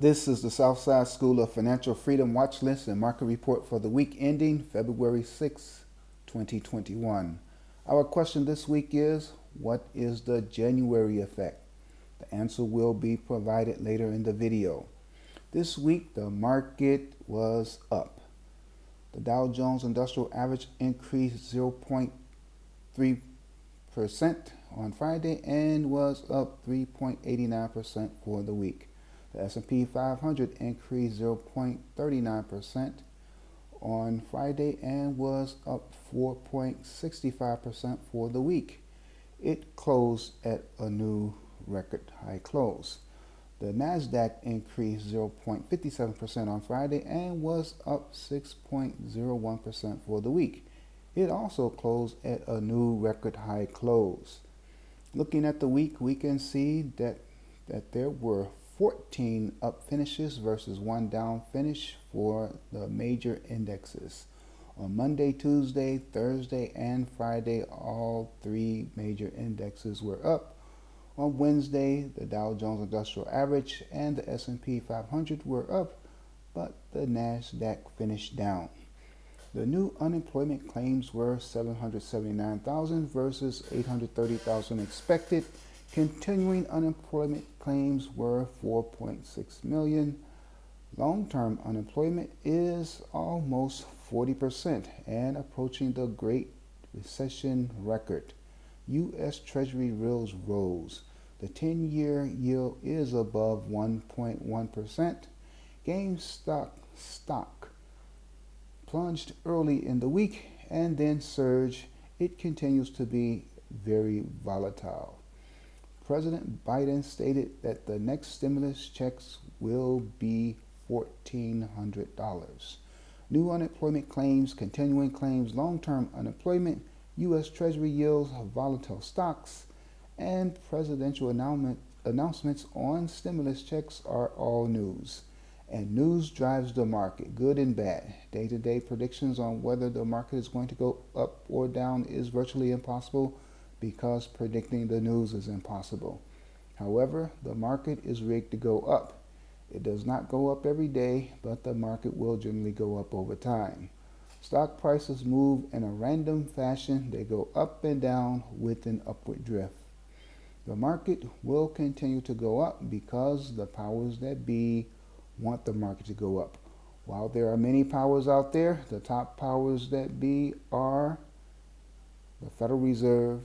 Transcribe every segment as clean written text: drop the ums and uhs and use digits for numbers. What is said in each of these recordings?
This is the Southside School of Financial Freedom Watch List and Market Report for the week ending February 6, 2021. Our question this week is, what is the January effect? The answer will be provided later in the video. This week, the market was up. The Dow Jones Industrial Average increased 0.3% on Friday and was up 3.89% for the week. The S&P 500 increased 0.39% on Friday and was up 4.65% for the week. It closed at a new record high close. The Nasdaq increased 0.57% on Friday and was up 6.01% for the week. It also closed at a new record high close. Looking at the week, we can see that there were 14 up finishes versus one down finish for the major indexes. On Monday, Tuesday, Thursday, and Friday, all three major indexes were up. On Wednesday, the Dow Jones Industrial Average and the S&P 500 were up, but the Nasdaq finished down. The new unemployment claims were 779,000 versus 830,000 expected. Continuing unemployment claims were 4.6 million. Long-term unemployment is almost 40% and approaching the Great Recession record. U.S. Treasury yields rose. The 10-year yield is above 1.1%. GameStop stock plunged early in the week and then surged. It continues to be very volatile. President Biden stated that the next stimulus checks will be $1,400. New unemployment claims, continuing claims, long-term unemployment, U.S. Treasury yields, volatile stocks, and presidential announcements on stimulus checks are all news. And news drives the market, good and bad. Day-to-day predictions on whether the market is going to go up or down is virtually impossible, because predicting the news is impossible. However, the market is rigged to go up. It does not go up every day, but the market will generally go up over time. Stock prices move in a random fashion. They go up and down with an upward drift. The market will continue to go up because the powers that be want the market to go up. While there are many powers out there, the top powers that be are the Federal Reserve,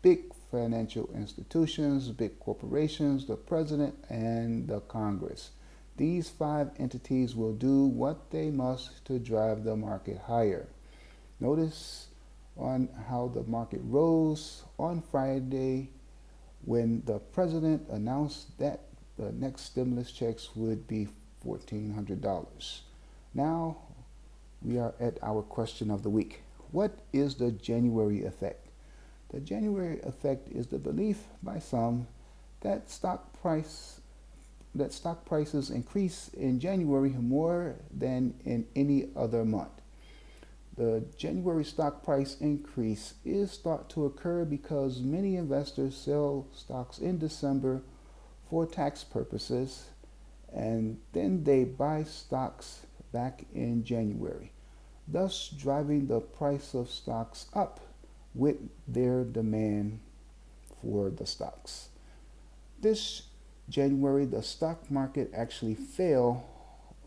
big financial institutions, big corporations, the president, and the Congress. These five entities will do what they must to drive the market higher. Notice on how the market rose on Friday when the president announced that the next stimulus checks would be $1,400. Now we are at our question of the week. What is the January effect? The January effect is the belief by some that stock prices increase in January more than in any other month. The January stock price increase is thought to occur because many investors sell stocks in December for tax purposes, and then they buy stocks back in January, thus driving the price of stocks up with their demand for the stocks. This January, the stock market actually fell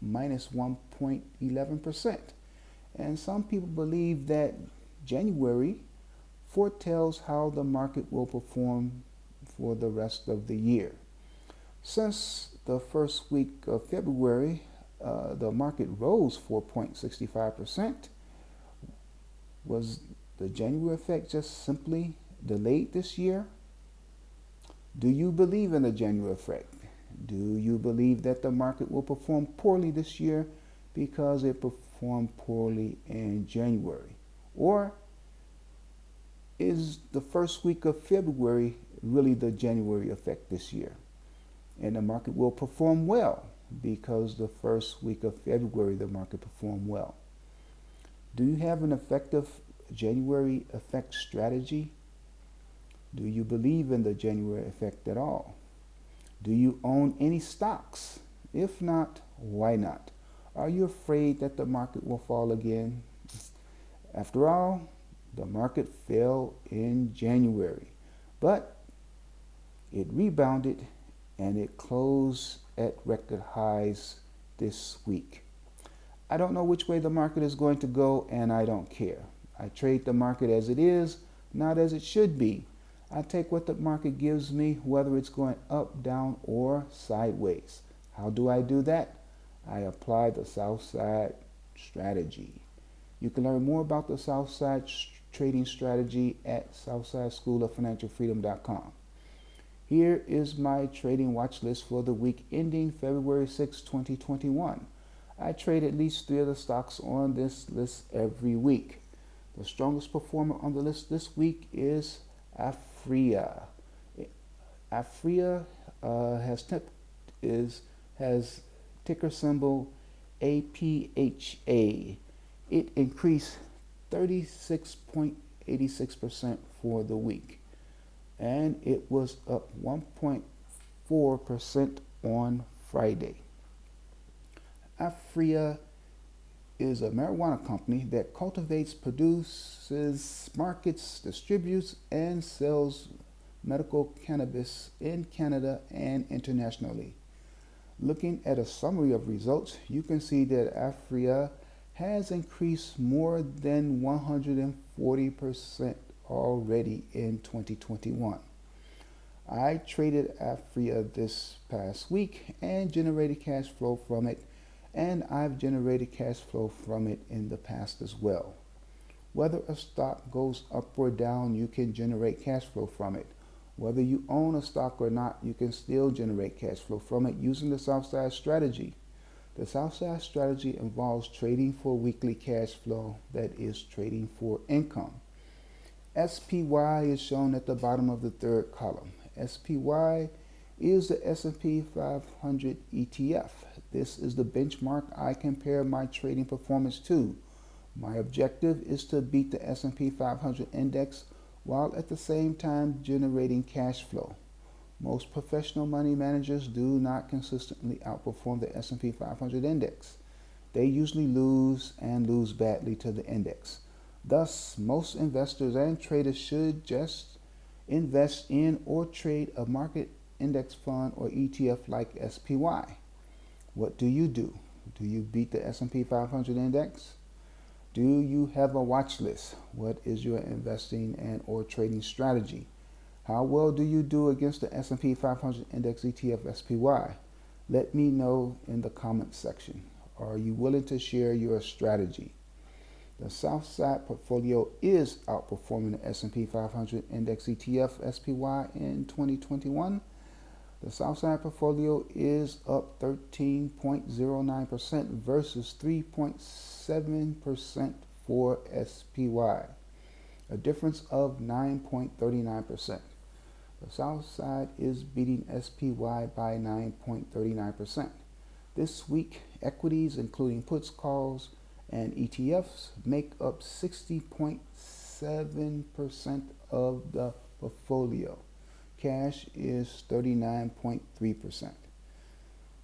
minus 1.11%. And some people believe that January foretells how the market will perform for the rest of the year. Since the first week of February, the market rose 4.65%. Was the January effect just simply delayed this year? Do you believe in the January effect? Do you believe that the market will perform poorly this year because it performed poorly in January? Or is the first week of February really the January effect this year? And the market will perform well because the first week of February the market performed well. Do you have an effective January effect strategy? Do you believe in the January effect at all? Do you own any stocks If not, why not? Are you afraid that the market will fall again? After all, the market fell in January, but it rebounded and it closed at record highs this week. I don't know which way the market is going to go, and I don't care. I trade the market as it is, not as it should be. I take what the market gives me, whether it's going up, down, or sideways. How do I do that? I apply the Southside strategy. You can learn more about the Southside trading strategy at southsideschooloffinancialfreedom.com. Here is my trading watch list for the week ending February 6, 2021. I trade at least 3 of the stocks on this list every week. The strongest performer on the list this week is Aphria. Aphria has ticker symbol APHA. It increased 36.86% for the week, and it was up 1.4% on Friday. Aphria is a marijuana company that cultivates, produces, markets, distributes, and sells medical cannabis in Canada and internationally. Looking at a summary of results, you can see that Aphria has increased more than 140% already in 2021. I traded Aphria this past week and generated cash flow from it, and I've generated cash flow from it in the past as well. Whether a stock goes up or down, you can generate cash flow from it. Whether you own a stock or not, you can still generate cash flow from it using the Southside strategy. The Southside strategy involves trading for weekly cash flow, that is, trading for income. SPY is shown at the bottom of the third column. SPY is the S&P 500 ETF. This is the benchmark I compare my trading performance to. My objective is to beat the S&P 500 index while at the same time generating cash flow. Most professional money managers do not consistently outperform the S&P 500 index. They usually lose and lose badly to the index. Thus, most investors and traders should just invest in or trade a market index fund or ETF like SPY. What do? Do you beat the S&P 500 index? Do you have a watch list? What is your investing and or trading strategy? How well do you do against the S&P 500 Index ETF SPY? Let me know in the comments section. Are you willing to share your strategy? The Southside portfolio is outperforming the S&P 500 Index ETF SPY in 2021. The Southside portfolio is up 13.09% versus 3.7% for SPY, a difference of 9.39%. The Southside is beating SPY by 9.39%. This week, equities, including puts, calls, and ETFs, make up 60.7% of the portfolio. Cash is 39.3%.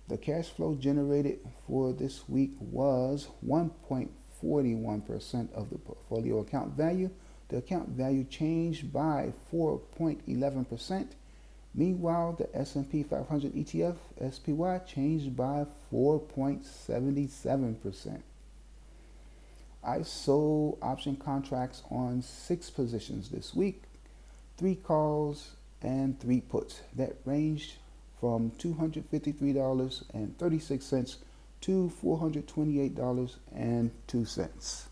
The cash flow generated for this week was 1.41% of the portfolio account value. The account value changed by 4.11%. Meanwhile, the S&P 500 ETF SPY changed by 4.77%. I sold option contracts on 6 positions this week, 3 calls and 3 puts that ranged from $253.36 to $428.02.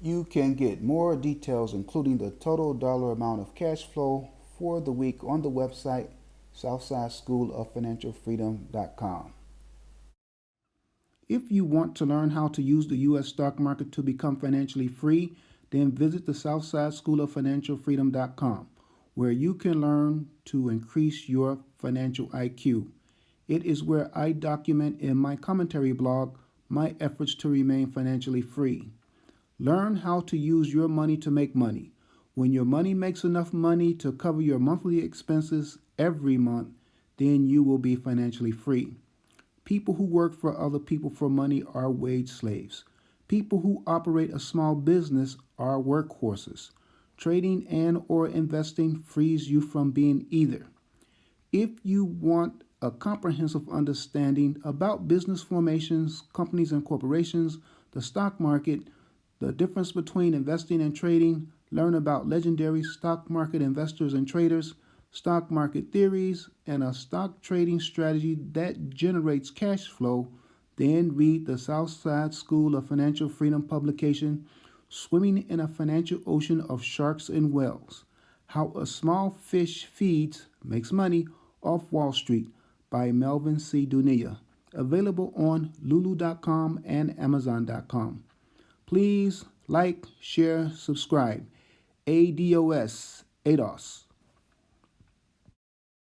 You can get more details, including the total dollar amount of cash flow for the week, on the website southsideschooloffinancialfreedom.com. If you want to learn how to use the U.S. stock market to become financially free, then visit the southsideschooloffinancialfreedom.com, where you can learn to increase your financial IQ. It is where I document in my commentary blog my efforts to remain financially free. Learn how to use your money to make money. When your money makes enough money to cover your monthly expenses every month, then you will be financially free. People who work for other people for money are wage slaves. People who operate a small business are workhorses. Trading and or investing frees you from being either. If you want a comprehensive understanding about business formations, companies and corporations, the stock market, the difference between investing and trading, learn about legendary stock market investors and traders, stock market theories, and a stock trading strategy that generates cash flow, then read the Southside School of Financial Freedom publication, Swimming in a Financial Ocean of Sharks and Whales: How a Small Fish Feeds Makes Money Off Wall Street by Melvin C. Dunia. Available on lulu.com and amazon.com. Please like, share, subscribe. ADOS, ADOS.